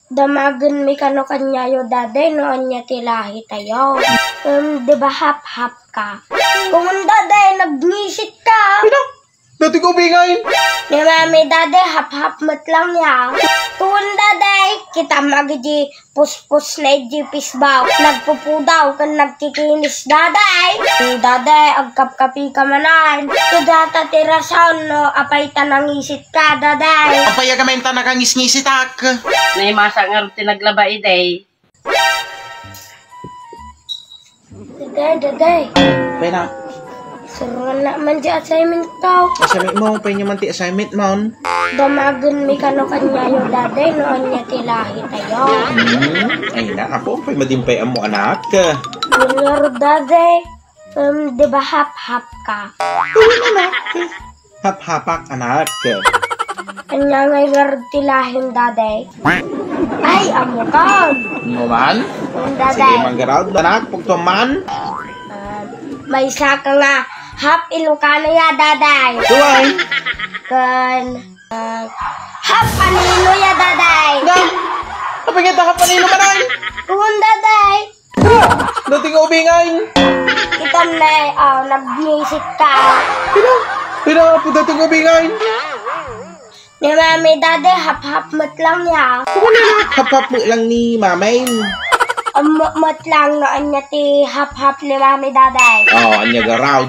Damagan mi kano kanyayo daday noon niya tilahi tayo. Diba hap-hap ka? Kung daday nagnisit ka. Dati ko bingay. Di mami daday hap-hap mat lang ya. Kung daday kita magdi puspos na ijipis baw. Nagpupudaw kan nagkikinis daday. Daday agkap-kapi ka manan. Tudata tirasan no apay tanangisit ka daday. Apay agamen tanakangis-ngisitak. Naimasa nga rin tinaglaba iday. Daday. Pena. Suruhan na man di assignment ka. Assignment mo, pwede man ti assignment mo. Damagan mi kano kanyayo daday noon niya tilahi tayo. Ay na, ako, pwede madimpay mo anak. Nilaro daday. Diba hap-hap ka? Hap-hapak anak. Kanya ngay laro tilahin daday. Ay, amo ka. Mo man? Sige, Daday. manggaraw. Anak, pagtuman. May isa ka nga. Hap Ilocano ya daday. Duway. Kan. Hap Anilo ya daday. Na, kapagita ka panino manay. Kung daday. Dati ko bingay. Kita na nag-music ka. Pina, dati ko bingay. Ni mami daday hap-hap mat lang ya. Hap-hap mo lang ni mamay. Mat lang na anya ti hap-hap ni mami daday. Anya garawd.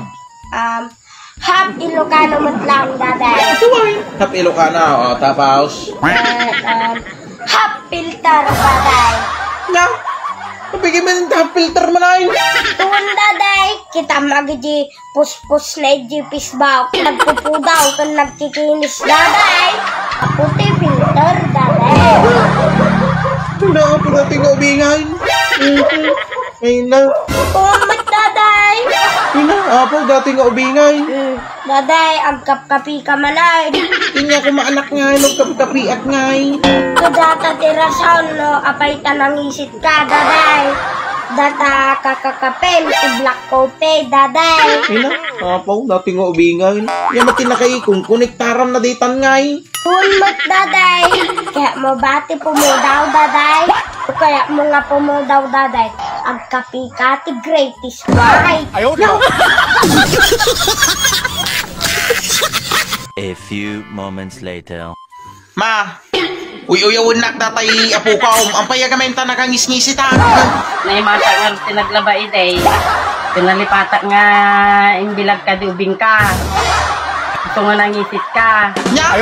Hap Ilocano mat lang daday. Hap Ilocano, tapos. Hap filter daday. Na, kapagin mo yung hap filter manay. Tuwan daday, kita magdi puspos na ijipis baw. Nagpupudaw kan nagkikinis daday. Ako ti filter daday. Pina, dati ko bingay. Ay na. Tuwan daday. Pina, apo, dati nga ubingay. Daday, agkap-kapi ka manay. Inya ko maanak nga, nagkapi at ngay. Kadata tirasan no, apay tanangisit ka daday. Data kakakapel, ti black coffee daday. Pina, apo, dati nga ubingay. Yan matin na kayo kung konektaram na ditan ngay. Hunmat daday. Kaya mo bati pumudaw daday. O kaya mo nga pumudaw daday. Agkapi ka ti greatest white. A few moments later. Ma, uyawin nak datay apo ka ang payagamenta nakangis-ngisitak. Naimasa nga rin tinaglaba iday. Pinalipatak nga imbilag ka di ubing ka. Gusto nga nangisit ka. Nya!